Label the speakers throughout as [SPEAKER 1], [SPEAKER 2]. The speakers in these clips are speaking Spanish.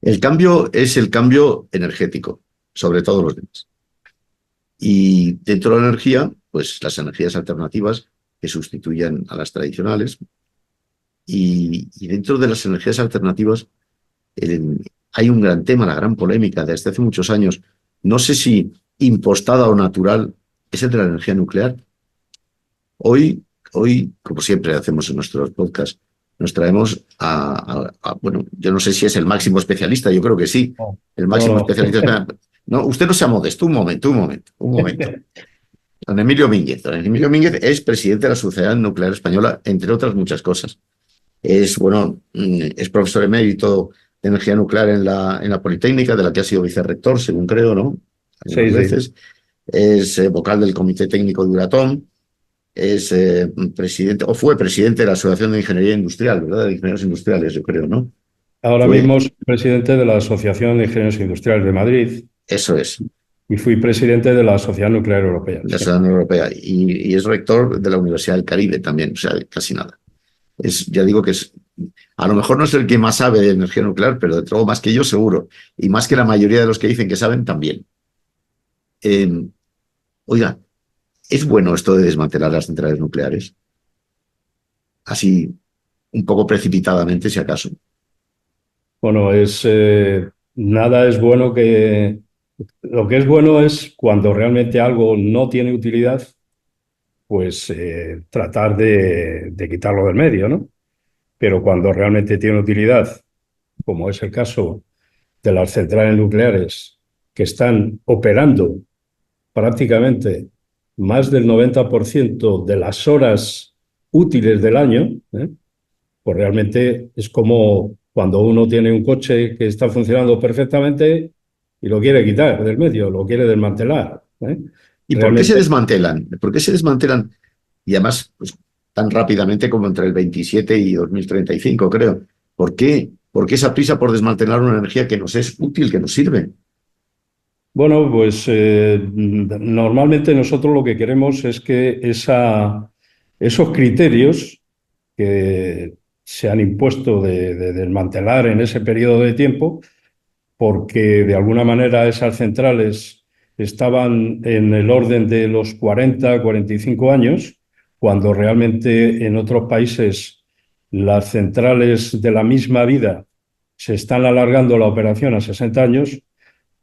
[SPEAKER 1] El cambio es el cambio energético, sobre todos los demás. Y dentro de la energía, pues las energías alternativas que sustituyen a las tradicionales. Y dentro de las energías alternativas hay un gran tema, la gran polémica desde hace muchos años. No sé si impostada o natural, es el de la energía nuclear. Hoy, como siempre hacemos en nuestros podcasts, nos traemos bueno, yo no sé si es el máximo especialista, yo creo que sí,
[SPEAKER 2] No,
[SPEAKER 1] el
[SPEAKER 2] no,
[SPEAKER 1] máximo
[SPEAKER 2] no.
[SPEAKER 1] especialista. No, usted no sea modesto, un momento. Don Emilio Mínguez. Don Emilio Mínguez es presidente de la Sociedad Nuclear Española, entre otras muchas cosas. Es profesor emérito de energía nuclear en la Politécnica, de la que ha sido vicerrector, según creo, ¿no? Algunas
[SPEAKER 2] Sí, sí.
[SPEAKER 1] veces. Es vocal del Comité Técnico de Euratom, es presidente, o fue presidente de la Asociación de Ingeniería Industrial, ¿verdad? De Ingenieros Industriales, yo creo, ¿no?
[SPEAKER 2] Ahora
[SPEAKER 1] Fue,
[SPEAKER 2] mismo soy presidente de la Asociación de Ingenieros Industriales de Madrid
[SPEAKER 1] eso es,
[SPEAKER 2] y fui presidente de la Sociedad Nuclear Europea.
[SPEAKER 1] la
[SPEAKER 2] Sí.
[SPEAKER 1] Ciudadanía Europea, y es rector de la Universidad del Caribe también, o sea, casi nada. Ya digo que a lo mejor no es el que más sabe de energía nuclear, pero de todo más que yo seguro, y más que la mayoría de los que dicen que saben también. Eh, Oiga, ¿es bueno esto de desmantelar las centrales nucleares? Así, un poco precipitadamente, si acaso.
[SPEAKER 2] Bueno, nada es bueno que... Lo que es bueno es cuando realmente algo no tiene utilidad, pues tratar de quitarlo del medio, ¿no? Pero cuando realmente tiene utilidad, como es el caso de las centrales nucleares que están operando prácticamente más del 90% de las horas útiles del año, ¿eh? Pues realmente es como cuando uno tiene un coche que está funcionando perfectamente y lo quiere quitar del medio, lo quiere desmantelar, ¿eh?
[SPEAKER 1] ¿Y por qué se
[SPEAKER 2] Realmente,
[SPEAKER 1] desmantelan? ¿Por qué se desmantelan? Y además, pues, tan rápidamente como entre el 27 y 2035, creo. ¿Por qué? ¿Por qué esa prisa por desmantelar una energía que nos es útil, que nos sirve?
[SPEAKER 2] bueno, pues normalmente nosotros lo que queremos es que esos criterios que se han impuesto de desmantelar en ese periodo de tiempo, porque de alguna manera esas centrales estaban en el orden de los 40, 45 años, cuando realmente en otros países las centrales de la misma vida se están alargando la operación a 60 años,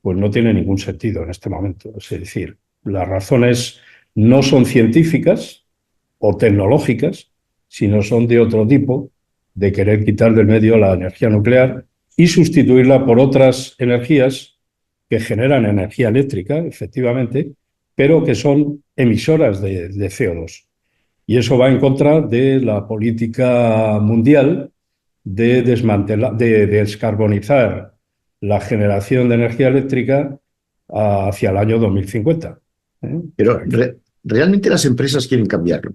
[SPEAKER 2] pues no tiene ningún sentido en este momento. Es decir, las razones no son científicas o tecnológicas, sino son de otro tipo, de querer quitar del medio la energía nuclear y sustituirla por otras energías que generan energía eléctrica, efectivamente, pero que son emisoras de CO2. Y eso va en contra de la política mundial de desmantelar, de descarbonizar la generación de energía eléctrica hacia el año 2050. ¿Eh? O
[SPEAKER 1] Pero
[SPEAKER 2] sea que,
[SPEAKER 1] realmente las empresas quieren cambiarlo.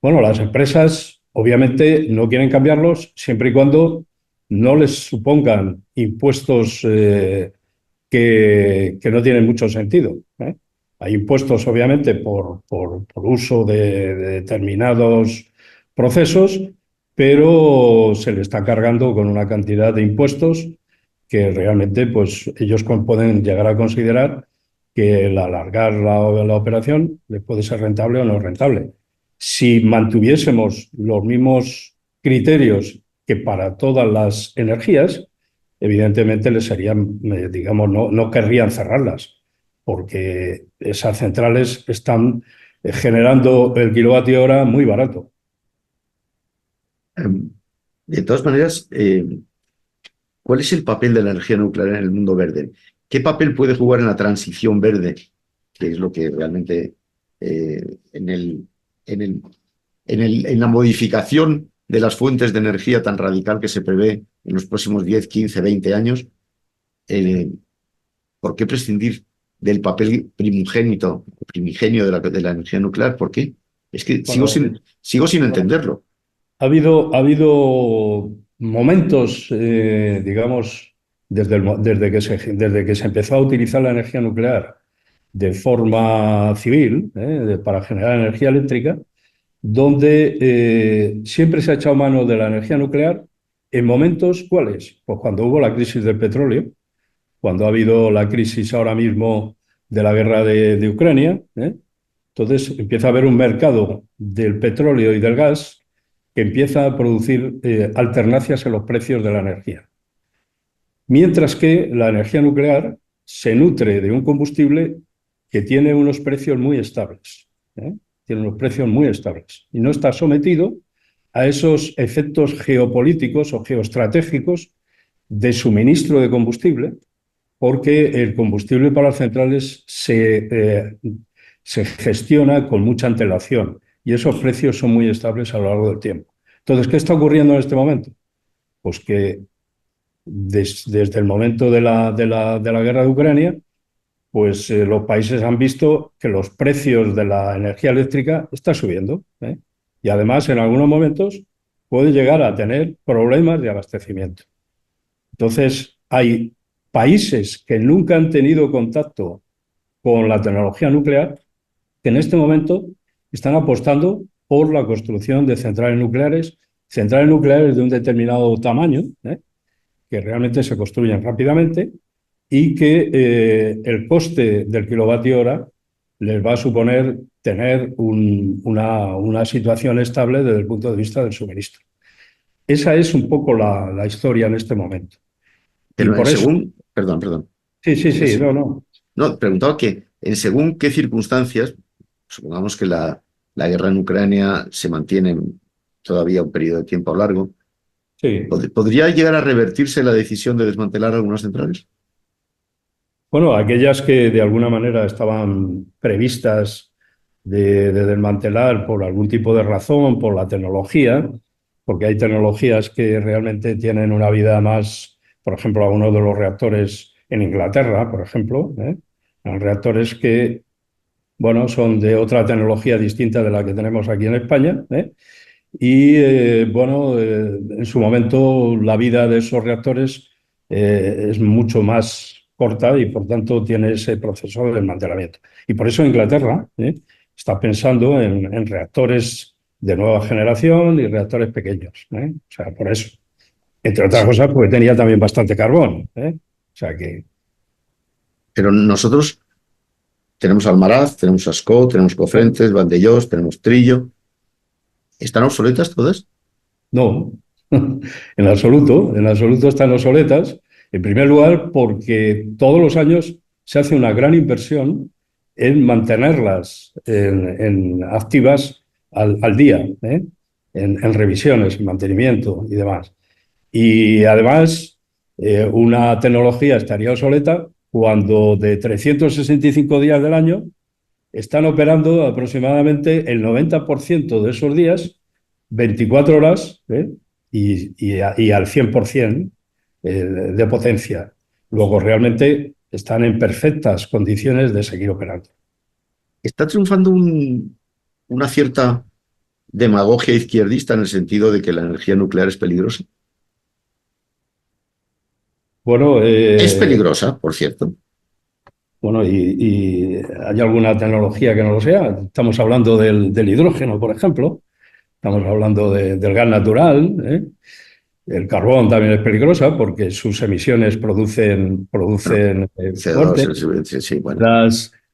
[SPEAKER 2] bueno, las empresas obviamente no quieren cambiarlos siempre y cuando no les supongan impuestos que no tienen mucho sentido. ¿Eh? Hay impuestos, obviamente, por uso de determinados procesos, pero se le está cargando con una cantidad de impuestos que realmente pues, ellos pueden llegar a considerar que el alargar la operación les puede ser rentable o no rentable. Si mantuviésemos los mismos criterios que para todas las energías, evidentemente les serían, digamos, no querrían cerrarlas, porque esas centrales están generando el kilovatio hora muy barato.
[SPEAKER 1] Eh, De todas maneras, ¿cuál es el papel de la energía nuclear en el mundo verde? ¿Qué papel puede jugar en la transición verde? Que es lo que realmente en en la modificación de las fuentes de energía tan radical que se prevé en los próximos 10, 15, 20 años, eh, ¿por qué prescindir del papel primigenio de la energía nuclear? ¿Por qué? Es que
[SPEAKER 2] Bueno,
[SPEAKER 1] sigo sin entenderlo.
[SPEAKER 2] ha habido momentos, digamos, desde que se empezó a utilizar la energía nuclear de forma civil, para generar energía eléctrica, donde siempre se ha echado mano de la energía nuclear en momentos, ¿cuáles? Pues cuando hubo la crisis del petróleo, cuando ha habido la crisis ahora mismo de la guerra de Ucrania, ¿eh? Entonces empieza a haber un mercado del petróleo y del gas que empieza a producir alternancias en los precios de la energía. Mientras que la energía nuclear se nutre de un combustible que tiene unos precios muy estables, ¿eh? Tiene unos precios muy estables y no está sometido a esos efectos geopolíticos o geoestratégicos de suministro de combustible, porque el combustible para las centrales se gestiona con mucha antelación y esos precios son muy estables a lo largo del tiempo. Entonces, ¿qué está ocurriendo en este momento? Pues que desde el momento de la guerra de Ucrania, pues los países han visto que los precios de la energía eléctrica están subiendo, ¿eh? Y además, en algunos momentos, puede llegar a tener problemas de abastecimiento. Entonces, hay países que nunca han tenido contacto con la tecnología nuclear que en este momento están apostando por la construcción de centrales nucleares de un determinado tamaño, ¿eh? Que realmente se construyen rápidamente y que el coste del kilovatio hora les va a suponer tener una situación estable desde el punto de vista del suministro. Esa es un poco la historia en este momento. Y
[SPEAKER 1] Pero en
[SPEAKER 2] por eso,
[SPEAKER 1] según, perdón,
[SPEAKER 2] sí, sí, sí,
[SPEAKER 1] es-
[SPEAKER 2] no, no,
[SPEAKER 1] no, preguntaba que en según qué circunstancias, supongamos que la guerra en Ucrania se mantiene todavía un periodo de tiempo largo,
[SPEAKER 2] sí.
[SPEAKER 1] ¿podría llegar a revertirse la decisión de desmantelar algunas centrales?
[SPEAKER 2] Bueno, aquellas que de alguna manera estaban previstas de desmantelar por algún tipo de razón, por la tecnología, porque hay tecnologías que realmente tienen una vida más, por ejemplo, algunos de los reactores en Inglaterra, por ejemplo, ¿eh? Son reactores que, bueno, son de otra tecnología distinta de la que tenemos aquí en España, ¿eh? Y bueno, en su momento la vida de esos reactores es mucho más corta y por tanto tiene ese proceso de desmantelamiento. Y por eso Inglaterra está pensando en reactores de nueva generación y reactores pequeños, ¿eh? O sea, por eso. Entre otras
[SPEAKER 1] Sí.
[SPEAKER 2] cosas, porque tenía también bastante carbón, ¿eh? O sea que
[SPEAKER 1] Pero nosotros tenemos Almaraz, tenemos Ascó, tenemos Cofrentes, Vandellós, tenemos Trillo. ¿Están obsoletas todas?
[SPEAKER 2] no, en absoluto están obsoletas. En primer lugar, porque todos los años se hace una gran inversión en mantenerlas activas al día, ¿eh? En revisiones, en mantenimiento y demás. Y además, una tecnología estaría obsoleta cuando de 365 días del año están operando aproximadamente el 90% de esos días, 24 horas, ¿eh? Y al 100% de potencia. Luego, realmente están en perfectas condiciones de seguir operando.
[SPEAKER 1] Está triunfando una cierta demagogia izquierdista en el sentido de que la energía nuclear es peligrosa.
[SPEAKER 2] Bueno,
[SPEAKER 1] Es peligrosa, por cierto.
[SPEAKER 2] bueno, y hay alguna tecnología que no lo sea. Estamos hablando del hidrógeno, por ejemplo. Estamos hablando del gas natural, ¿eh? El carbón también es peligrosa porque sus emisiones
[SPEAKER 1] Bueno,
[SPEAKER 2] producen
[SPEAKER 1] CO2,
[SPEAKER 2] muerte.
[SPEAKER 1] sí, sí, bueno.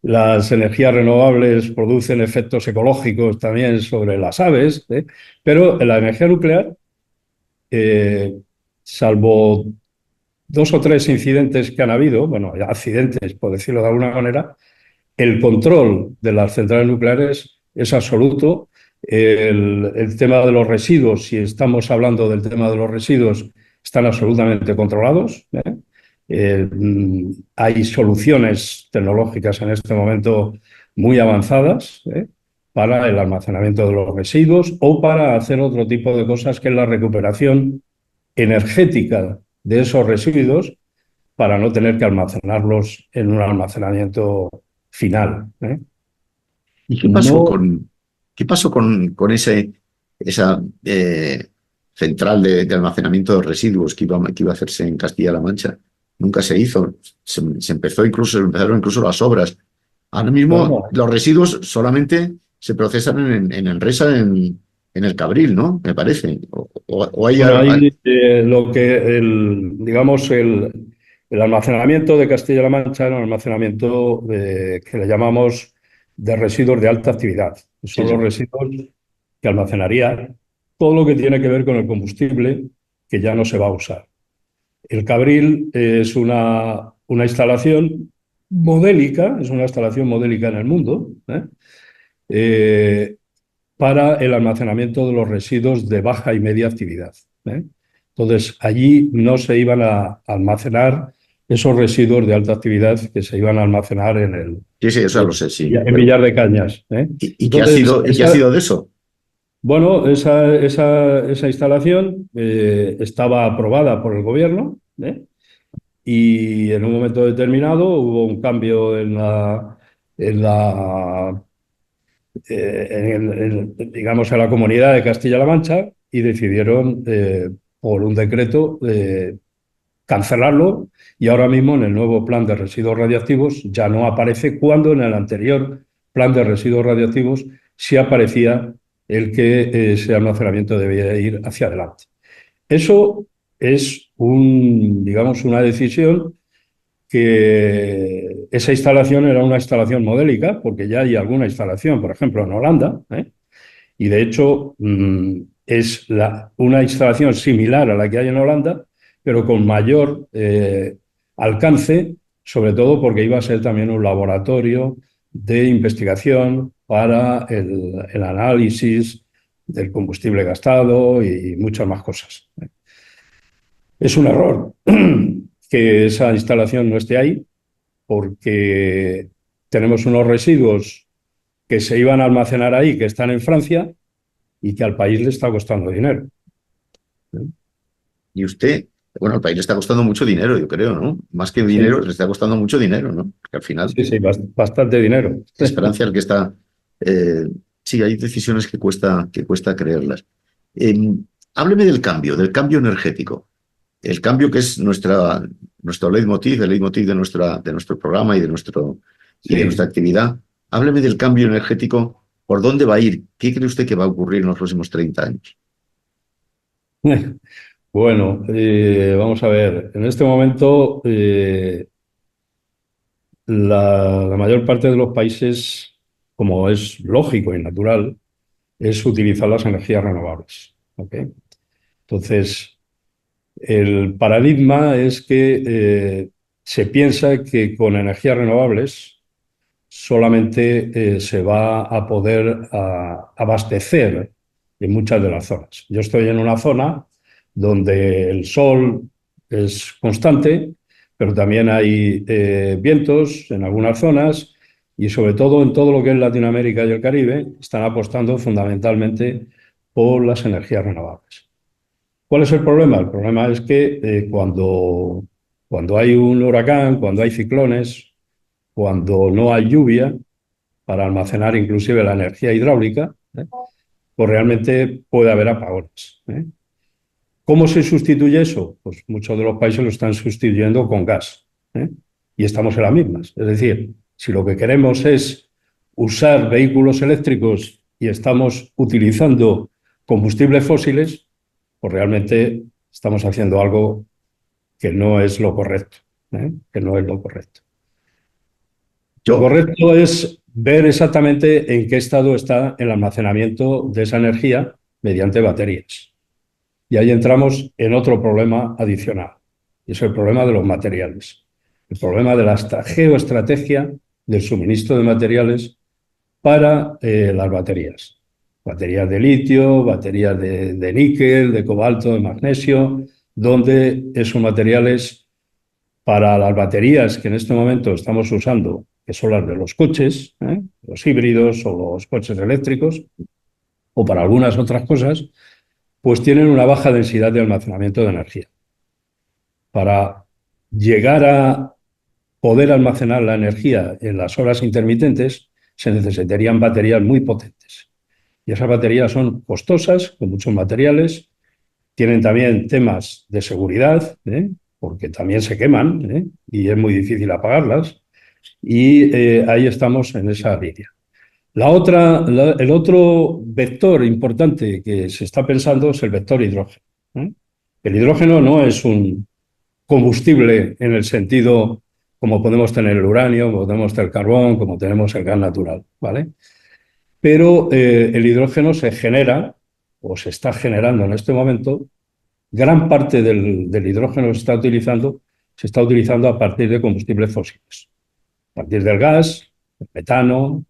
[SPEAKER 2] Las energías renovables producen efectos ecológicos también sobre las aves, ¿eh? Pero la energía nuclear, eh, salvo dos o tres incidentes que han habido, bueno, accidentes, por decirlo de alguna manera, el control de las centrales nucleares es absoluto. El tema de los residuos, si estamos hablando del tema de los residuos, están absolutamente controlados, ¿eh? Hay soluciones tecnológicas en este momento muy avanzadas, ¿eh? Para el almacenamiento de los residuos o para hacer otro tipo de cosas que es la recuperación energética de esos residuos para no tener que almacenarlos en un almacenamiento final, ¿eh?
[SPEAKER 1] ¿Y
[SPEAKER 2] No,
[SPEAKER 1] qué pasó con esa central de almacenamiento de residuos que iba a hacerse en Castilla-La Mancha? Nunca se hizo. Empezaron incluso las obras. Ahora
[SPEAKER 2] no,
[SPEAKER 1] mismo
[SPEAKER 2] no.
[SPEAKER 1] los residuos solamente se procesan en Enresa, en el Cabril, ¿no? Me parece. O hay,
[SPEAKER 2] Bueno, ahí digamos, el almacenamiento de Castilla-La Mancha era un almacenamiento que le llamamos de residuos de alta actividad.
[SPEAKER 1] sí,
[SPEAKER 2] Son los
[SPEAKER 1] sí.
[SPEAKER 2] residuos que almacenaría todo lo que tiene que ver con el combustible que ya no se va a usar. El Cabril es una instalación modélica, es una instalación modélica en el mundo, Eh, para el almacenamiento de los residuos de baja y media actividad. Entonces, allí no se iban a almacenar esos residuos de alta actividad que se iban a almacenar
[SPEAKER 1] Sí, sí, eso lo sé, sí.
[SPEAKER 2] en Villar de Cañas.
[SPEAKER 1] ¿Y qué ha
[SPEAKER 2] Entonces,
[SPEAKER 1] sido, y qué ha sido de eso?
[SPEAKER 2] bueno, esa instalación estaba aprobada por el gobierno, y en un momento determinado hubo un cambio en la digamos, a la comunidad de Castilla-La Mancha y decidieron, por un decreto, cancelarlo, y ahora mismo en el nuevo plan de residuos radiactivos ya no aparece, cuando en el anterior plan de residuos radiactivos sí aparecía el que ese almacenamiento debía ir hacia adelante. Eso es digamos, una decisión que esa instalación era una instalación modélica, porque ya hay alguna instalación, por ejemplo, en Holanda, y de hecho es una instalación similar a la que hay en Holanda, pero con mayor alcance, sobre todo porque iba a ser también un laboratorio de investigación para el análisis del combustible gastado y muchas más cosas. Es un error que esa instalación no esté ahí, porque tenemos unos residuos que se iban a almacenar ahí, que están en Francia y que al país le está costando dinero.
[SPEAKER 1] Y usted, bueno, al país le está costando mucho dinero, yo creo, ¿no? Más que dinero,
[SPEAKER 2] Sí,
[SPEAKER 1] le está costando mucho dinero, ¿no? Porque al final,
[SPEAKER 2] sí, sí, bastante dinero.
[SPEAKER 1] Esperanza el que está. eh, sí, hay decisiones que cuesta creerlas. Eh, Hábleme del cambio energético. El cambio que es nuestro leitmotiv, el leitmotiv de nuestro programa y de nuestra
[SPEAKER 2] Sí.
[SPEAKER 1] actividad. Hábleme del cambio energético. ¿Por dónde va a ir? ¿Qué cree usted que va a ocurrir en los próximos 30 años?
[SPEAKER 2] Bueno, vamos a ver. En este momento, la mayor parte de los países, como es lógico y natural, es utilizar las energías renovables. ¿Ok? Entonces, el paradigma es que se piensa que con energías renovables solamente se va a poder abastecer en muchas de las zonas. Yo estoy en una zona donde el sol es constante, pero también hay vientos en algunas zonas, y sobre todo en todo lo que es Latinoamérica y el Caribe están apostando fundamentalmente por las energías renovables. ¿Cuál es el problema? El problema es que cuando hay un huracán, cuando hay ciclones, cuando no hay lluvia para almacenar inclusive la energía hidráulica, pues realmente puede haber apagones. ¿Cómo se sustituye eso? Pues muchos de los países lo están sustituyendo con gas. Y estamos en las mismas. Es decir, si lo que queremos es usar vehículos eléctricos y estamos utilizando combustibles fósiles, pues realmente estamos haciendo algo que no es lo correcto. Que no es lo correcto. Lo
[SPEAKER 1] Yo,
[SPEAKER 2] correcto es ver exactamente en qué estado está el almacenamiento de esa energía mediante baterías. Y ahí entramos en otro problema adicional, y es el problema de los materiales, el problema de la geoestrategia del suministro de materiales para las baterías. Baterías de litio, baterías de níquel, de cobalto, de magnesio, donde esos materiales para las baterías que en este momento estamos usando, que son las de los coches, los híbridos o los coches eléctricos, o para algunas otras cosas, pues tienen una baja densidad de almacenamiento de energía. Para llegar a poder almacenar la energía en las horas intermitentes, se necesitarían baterías muy potentes. Y esas baterías son costosas, con muchos materiales, tienen también temas de seguridad, porque también se queman, y es muy difícil apagarlas. Y ahí estamos en esa línea. El otro vector importante que se está pensando es el vector hidrógeno. ¿Eh? El hidrógeno no es un combustible en el sentido como podemos tener el uranio, como tenemos el carbón, como tenemos el gas natural, ¿vale? Pero el hidrógeno se genera, o se está generando en este momento, gran parte del hidrógeno que se está utilizando a partir de combustibles fósiles, a partir del gas, el metano,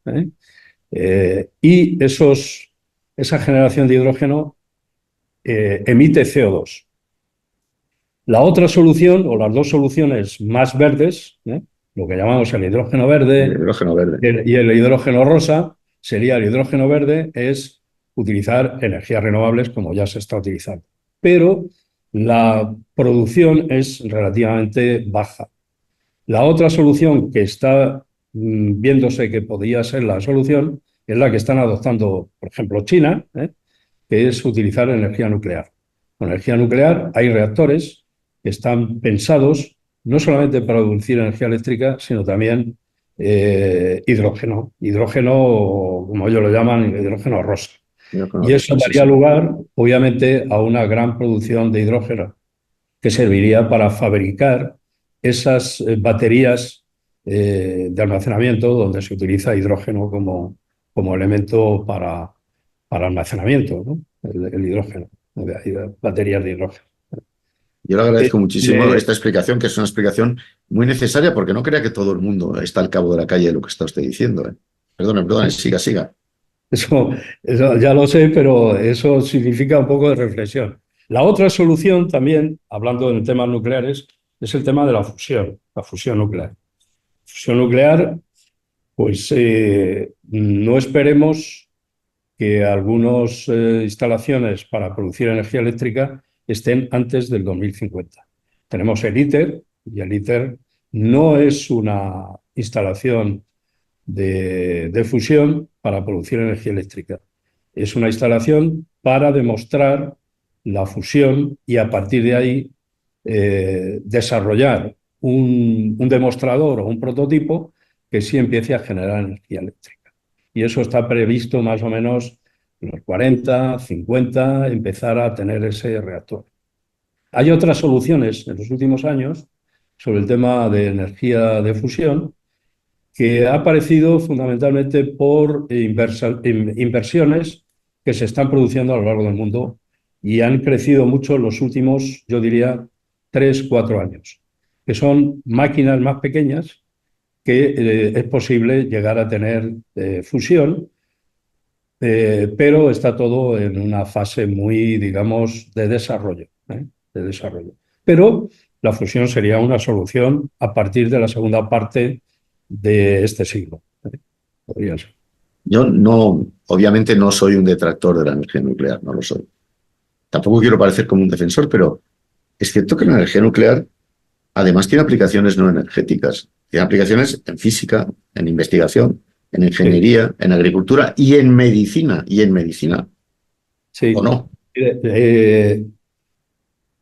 [SPEAKER 2] y esa generación de hidrógeno emite CO2. La otra solución, o las dos soluciones más verdes, lo que llamamos el hidrógeno
[SPEAKER 1] El
[SPEAKER 2] verde
[SPEAKER 1] hidrógeno verde.
[SPEAKER 2] y el hidrógeno rosa, sería el hidrógeno verde, es utilizar energías renovables como ya se está utilizando. Pero la producción es relativamente baja. La otra solución que está viéndose que podría ser la solución es la que están adoptando, por ejemplo, China, que es utilizar energía nuclear. Con energía nuclear hay reactores que están pensados no solamente para producir energía eléctrica, sino también hidrógeno. Hidrógeno, como ellos lo llaman, hidrógeno rosa.
[SPEAKER 1] Hidrógeno
[SPEAKER 2] Y eso
[SPEAKER 1] rosa, sí,
[SPEAKER 2] daría
[SPEAKER 1] sí.
[SPEAKER 2] lugar, obviamente, a una gran producción de hidrógeno que serviría para fabricar esas baterías de almacenamiento donde se utiliza hidrógeno como elemento para almacenamiento, ¿no? El hidrógeno, baterías de hidrógeno.
[SPEAKER 1] Yo le
[SPEAKER 2] Eh,
[SPEAKER 1] agradezco muchísimo
[SPEAKER 2] eh,
[SPEAKER 1] esta explicación, que es una explicación muy necesaria, porque no crea que todo el mundo está al cabo de la calle de lo que está usted diciendo. Perdone, perdone, siga, siga.
[SPEAKER 2] eso, eso ya lo sé, pero eso significa un poco de reflexión. La otra solución también, hablando de temas nucleares, es el tema de la fusión nuclear. Fusión nuclear, pues no esperemos que algunas instalaciones para producir energía eléctrica estén antes del 2050. Tenemos el ITER, y el ITER no es una instalación de fusión para producir energía eléctrica. Es una instalación para demostrar la fusión y a partir de ahí desarrollar un demostrador o un prototipo que sí empiece a generar energía eléctrica. Y eso está previsto más o menos en los 40, 50, empezar a tener ese reactor. Hay otras soluciones en los últimos años sobre el tema de energía de fusión que ha aparecido fundamentalmente por inversiones que se están produciendo a lo largo del mundo y han crecido mucho en los últimos, yo diría, 3, 4 años, que son máquinas más pequeñas que es posible llegar a tener fusión, pero está todo en una fase muy, digamos, de desarrollo, de desarrollo. Pero la fusión sería una solución a partir de la segunda parte de este siglo. Podría ser.
[SPEAKER 1] Yo no, obviamente no soy un detractor de la energía nuclear, no lo soy. Tampoco quiero parecer como un defensor, pero es cierto que la energía nuclear además tiene aplicaciones no energéticas. Tiene aplicaciones en física, en investigación, en
[SPEAKER 2] Sí,
[SPEAKER 1] ingeniería, en agricultura y en medicina. Y en medicina, ¿o
[SPEAKER 2] sí.
[SPEAKER 1] no?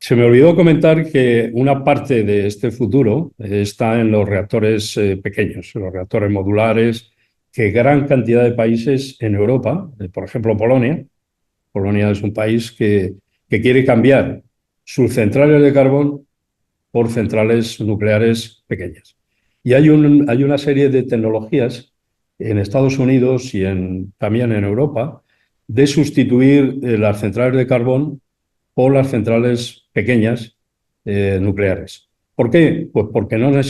[SPEAKER 2] Se me olvidó comentar que una parte de este futuro está en los reactores pequeños, en los reactores modulares, que gran cantidad de países en Europa, por ejemplo Polonia. Polonia es un país que quiere cambiar sus centrales de carbón por centrales nucleares pequeñas. Y hay una serie de tecnologías en Estados Unidos y también en Europa de sustituir las centrales de carbón por las centrales pequeñas nucleares. ¿Por qué? Pues porque no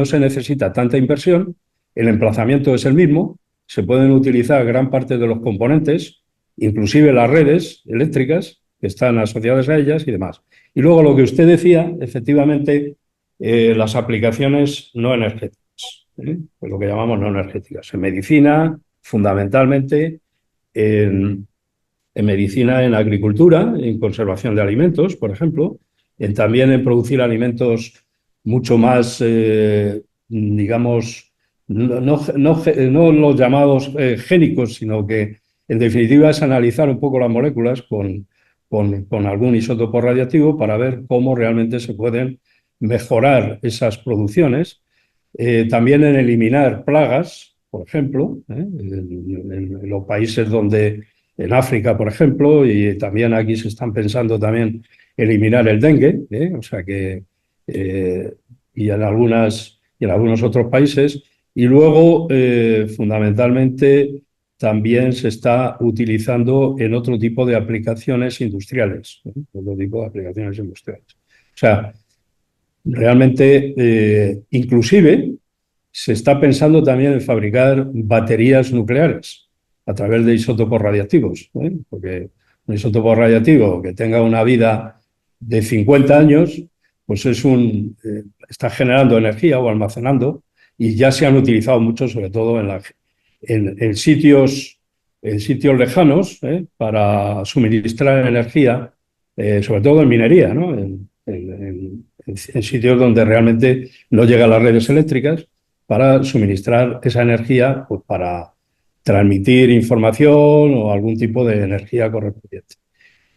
[SPEAKER 2] se necesita tanta inversión, el emplazamiento es el mismo, se pueden utilizar gran parte de los componentes, inclusive las redes eléctricas que están asociadas a ellas y demás. Y luego lo que usted decía, efectivamente, las aplicaciones no energéticas, pues lo que llamamos no energéticas. En medicina, fundamentalmente, en, en medicina, en agricultura, en conservación de alimentos, por ejemplo, también en producir alimentos mucho más, digamos, no los llamados génicos, sino que en definitiva es analizar un poco las moléculas con algún isótopo radiactivo para ver cómo realmente se pueden mejorar esas producciones. También en eliminar plagas, por ejemplo, en los países donde, en África, por ejemplo, y también aquí se están pensando también eliminar el dengue, o sea que, y en algunos otros países. Y luego, fundamentalmente, también se está utilizando en otro tipo de aplicaciones industriales, otro tipo de aplicaciones industriales. O sea, realmente, inclusive, se está pensando también en fabricar baterías nucleares a través de isótopos radiactivos, porque un isótopo radiactivo que tenga una vida de 50 años, pues está generando energía o almacenando, y ya se han utilizado mucho, sobre todo en sitios lejanos, para suministrar energía, sobre todo en minería, ¿no? En sitios donde realmente no llegan las redes eléctricas, para suministrar esa energía, pues para transmitir información o algún tipo de energía correspondiente.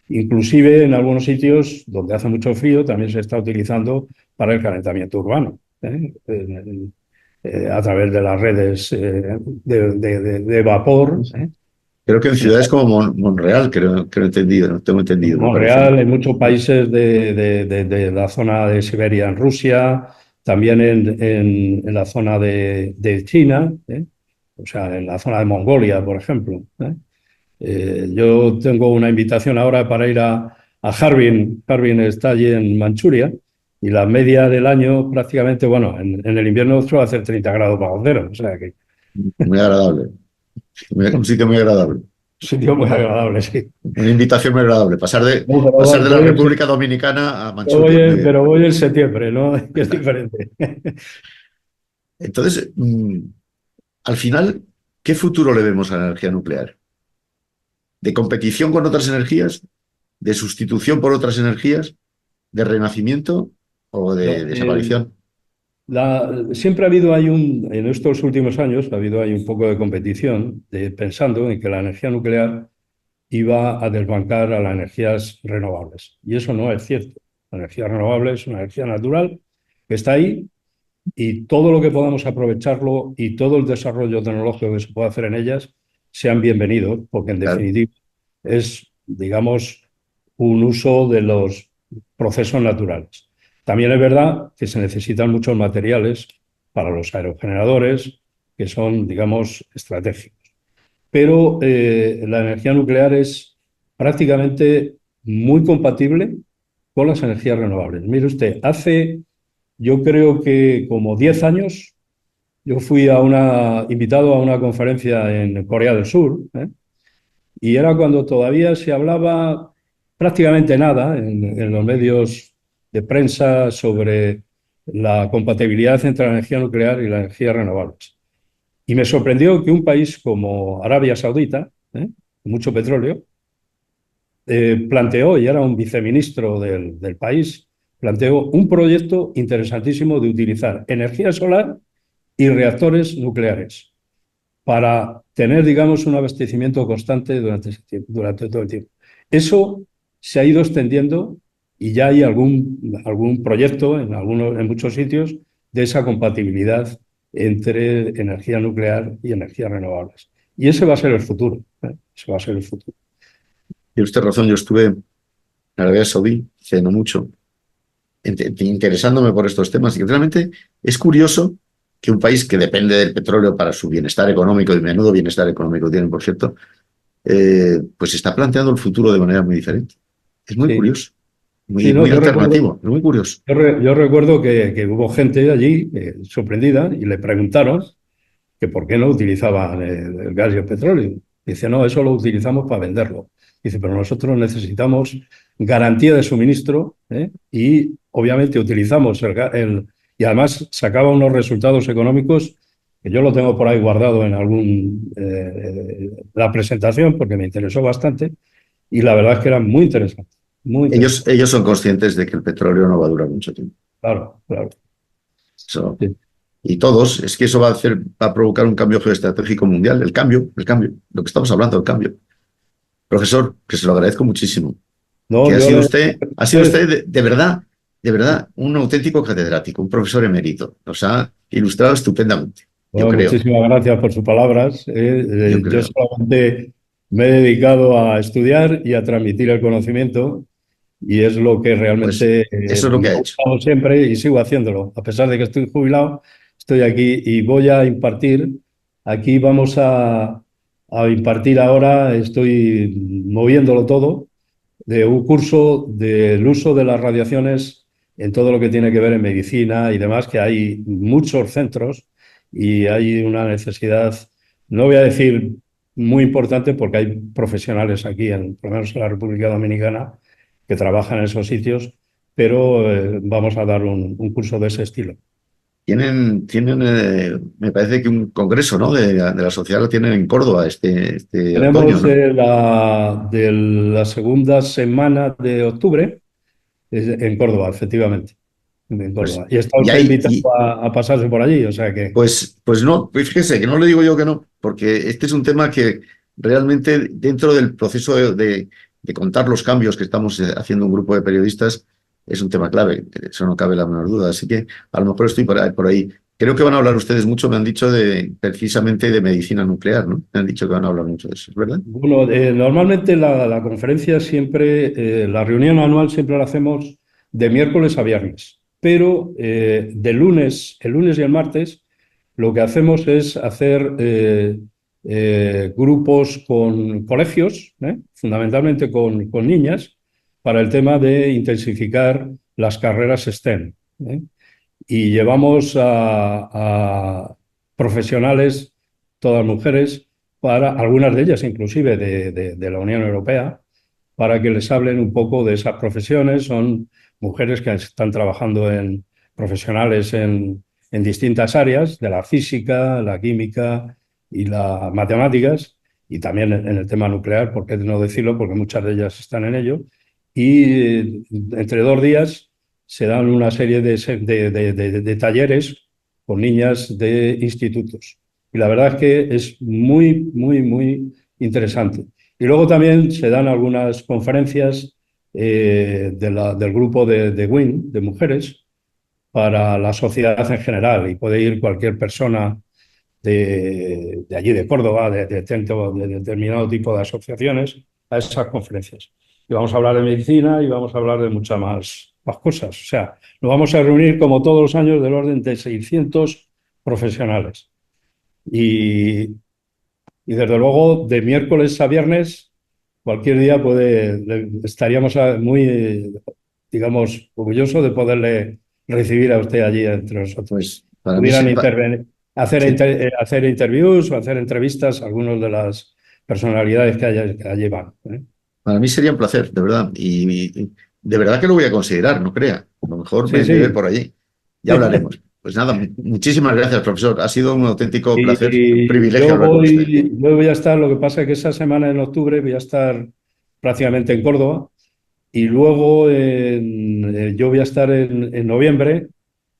[SPEAKER 2] Inclusive en algunos sitios donde hace mucho frío también se está utilizando para el calentamiento urbano, a través de las redes de vapor.
[SPEAKER 1] Creo que en ciudades como Monreal, creo entendido, no tengo entendido, me parece a mí.
[SPEAKER 2] Monreal, en muchos países de la zona de Siberia en Rusia, también en la zona de China, o sea, en la zona de Mongolia, por ejemplo. Yo tengo una invitación ahora para ir a Harbin. Harbin está allí en Manchuria, y la media del año prácticamente, bueno, en el invierno suele hacer 30 grados bajo cero, o sea que
[SPEAKER 1] Muy agradable. Un sitio muy agradable.
[SPEAKER 2] un sitio muy agradable, sí.
[SPEAKER 1] Una invitación muy agradable. Pasar de,
[SPEAKER 2] No,
[SPEAKER 1] pasar de la
[SPEAKER 2] voy en,
[SPEAKER 1] República Dominicana a Manchuria. Muy bien.
[SPEAKER 2] pero voy en septiembre, ¿no? Que es diferente.
[SPEAKER 1] Entonces, al final, ¿qué futuro le vemos a la energía nuclear? ¿De competición con otras energías? ¿De sustitución por otras energías? ¿De renacimiento o de
[SPEAKER 2] No,
[SPEAKER 1] desaparición?
[SPEAKER 2] siempre ha habido en estos últimos años, ha habido ahí un poco de competición, pensando en que la energía nuclear iba a desbancar a las energías renovables. Y eso no es cierto. La energía renovable es una energía natural que está ahí, y todo lo que podamos aprovecharlo y todo el desarrollo tecnológico que se pueda hacer en ellas sean bienvenidos, porque en
[SPEAKER 1] Claro.
[SPEAKER 2] definitiva es, digamos, un uso de los procesos naturales. También es verdad que se necesitan muchos materiales para los aerogeneradores, que son, digamos, estratégicos. Pero la energía nuclear es prácticamente muy compatible con las energías renovables. Mire usted, yo creo que como 10 años, yo fui invitado a una conferencia en Corea del Sur, y era cuando todavía se hablaba prácticamente nada en los medios de prensa sobre la compatibilidad entre la energía nuclear y las energías renovables. Y me sorprendió que un país como Arabia Saudita, con mucho petróleo, planteó, y era un viceministro del país, planteó un proyecto interesantísimo de utilizar energía solar y reactores nucleares para tener, digamos, un abastecimiento constante durante todo el tiempo. Eso se ha ido extendiendo, y ya hay algún proyecto en muchos sitios de esa compatibilidad entre energía nuclear y energías renovables. Y ese va a ser el futuro. Ese va a ser el futuro.
[SPEAKER 1] Tiene usted razón, yo estuve en Arabia Saudí hace no mucho, interesándome por estos temas, y realmente es curioso que un país que depende del petróleo para su bienestar económico, y menudo bienestar económico tienen, por cierto, pues está planteando el futuro de manera muy diferente. Es muy
[SPEAKER 2] Sí,
[SPEAKER 1] curioso,
[SPEAKER 2] sí, no,
[SPEAKER 1] muy alternativo, es muy curioso.
[SPEAKER 2] yo recuerdo que hubo gente allí sorprendida, y le preguntaron que por qué no utilizaban el gas y el petróleo. Dice, no, eso lo utilizamos para venderlo. Dice, pero nosotros necesitamos garantía de suministro, y obviamente utilizamos y además sacaba unos resultados económicos que yo lo tengo por ahí guardado en la presentación, porque me interesó bastante, y la verdad es que era muy interesante, muy interesante.
[SPEAKER 1] Ellos son conscientes de que el petróleo no va a durar mucho tiempo.
[SPEAKER 2] Claro, claro.
[SPEAKER 1] Eso,
[SPEAKER 2] Sí.
[SPEAKER 1] y todos, es que eso va a provocar un cambio geoestratégico mundial, el cambio, lo que estamos hablando, el cambio. Profesor, que se lo agradezco muchísimo.
[SPEAKER 2] No,
[SPEAKER 1] Que
[SPEAKER 2] yo
[SPEAKER 1] ha sido usted de verdad, un auténtico catedrático, un profesor emérito. Nos ha ilustrado estupendamente. yo
[SPEAKER 2] Bueno,
[SPEAKER 1] creo,
[SPEAKER 2] muchísimas gracias por sus palabras.
[SPEAKER 1] yo
[SPEAKER 2] Yo
[SPEAKER 1] creo.
[SPEAKER 2] solamente me he dedicado a estudiar y a transmitir el conocimiento y es lo que
[SPEAKER 1] Pues
[SPEAKER 2] realmente
[SPEAKER 1] eso es lo
[SPEAKER 2] me
[SPEAKER 1] que ha
[SPEAKER 2] ha
[SPEAKER 1] hecho.
[SPEAKER 2] gustado siempre y sigo haciéndolo. A pesar de que estoy jubilado, estoy aquí y voy a impartir. Aquí vamos a impartir ahora, estoy moviéndolo todo, de un curso del uso de las radiaciones en todo lo que tiene que ver en medicina y demás, que hay muchos centros y hay una necesidad, no voy a decir muy importante, porque hay profesionales aquí, por lo menos en la República Dominicana, que trabajan en esos sitios, pero vamos a dar un curso de ese estilo.
[SPEAKER 1] Me parece que un congreso, ¿no? De la sociedad lo tienen en Córdoba este otoño,
[SPEAKER 2] Tenemos
[SPEAKER 1] ¿no?
[SPEAKER 2] de la segunda semana de octubre en Córdoba, efectivamente. En
[SPEAKER 1] Pues,
[SPEAKER 2] Córdoba. Y está
[SPEAKER 1] y
[SPEAKER 2] usted
[SPEAKER 1] hay,
[SPEAKER 2] invitado a pasarse por allí, o sea que
[SPEAKER 1] pues no, pues fíjese que no le digo yo que no, porque este es un tema que realmente dentro del proceso de contar los cambios que estamos haciendo un grupo de periodistas es un tema clave, eso no cabe la menor duda. Así que a lo mejor estoy por ahí. Creo que van a hablar ustedes mucho, me han dicho precisamente de medicina nuclear, ¿no? Me han dicho que van a hablar mucho de eso, ¿es verdad?
[SPEAKER 2] bueno, normalmente la conferencia siempre, la reunión anual siempre la hacemos de miércoles a viernes, pero el lunes y el martes, lo que hacemos es hacer grupos con colegios, fundamentalmente con niñas, para el tema de intensificar las carreras STEM. Y llevamos a profesionales, todas mujeres, para algunas de ellas inclusive de la Unión Europea, para que les hablen un poco de esas profesiones. Son mujeres que están trabajando profesionales en distintas áreas, de la física, la química y las matemáticas, y también en el tema nuclear, por qué no decirlo, porque muchas de ellas están en ello. Y entre 2 días se dan una serie de talleres con niñas de institutos. Y la verdad es que es muy, muy, muy interesante. Y luego también se dan algunas conferencias del grupo de WIN, de mujeres, para la sociedad en general. Y puede ir cualquier persona de allí, de Córdoba, de determinado tipo de asociaciones, a esas conferencias. Y vamos a hablar de medicina y vamos a hablar de muchas más cosas. O sea, nos vamos a reunir como todos los años del orden de 600 profesionales. Y, y desde luego, de miércoles a viernes, cualquier día estaríamos muy, digamos, orgullosos de poderle recibir a usted allí entre nosotros.
[SPEAKER 1] Pues para mí
[SPEAKER 2] Pudieran
[SPEAKER 1] sería,
[SPEAKER 2] intervenir,
[SPEAKER 1] sí,
[SPEAKER 2] hacer interviews o hacer entrevistas a algunos de las personalidades que allí van.
[SPEAKER 1] para mí sería un placer, de verdad. Y de verdad que lo voy a considerar, no crea. A lo mejor
[SPEAKER 2] Sí,
[SPEAKER 1] me lleve
[SPEAKER 2] sí.
[SPEAKER 1] por allí. Ya hablaremos. Pues nada, muchísimas gracias, profesor. Ha sido un auténtico placer, un
[SPEAKER 2] Y
[SPEAKER 1] privilegio hablar con usted.
[SPEAKER 2] yo voy a estar, lo que pasa es que esa semana en octubre voy a estar prácticamente en Córdoba. Y luego yo voy a estar en noviembre,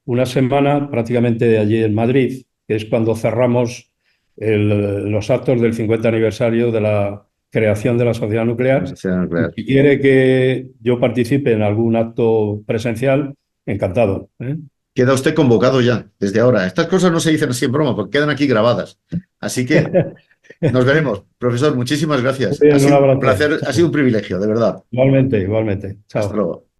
[SPEAKER 2] una semana prácticamente allí en Madrid, que es cuando cerramos los actos del 50 aniversario de la creación de la sociedad
[SPEAKER 1] Vamos a
[SPEAKER 2] nuclear.
[SPEAKER 1] hacer
[SPEAKER 2] Y
[SPEAKER 1] nuclear.
[SPEAKER 2] si quiere que yo participe en algún acto presencial, encantado.
[SPEAKER 1] Queda usted convocado ya, desde ahora. Estas cosas no se dicen así en broma, porque quedan aquí grabadas. Así que nos veremos. Profesor, muchísimas
[SPEAKER 2] Muy
[SPEAKER 1] gracias. Ha
[SPEAKER 2] bien, un
[SPEAKER 1] sido un
[SPEAKER 2] abrazo.
[SPEAKER 1] placer, ha sido un privilegio, de verdad.
[SPEAKER 2] Igualmente, igualmente.
[SPEAKER 1] Hasta
[SPEAKER 2] Chao.
[SPEAKER 1] luego.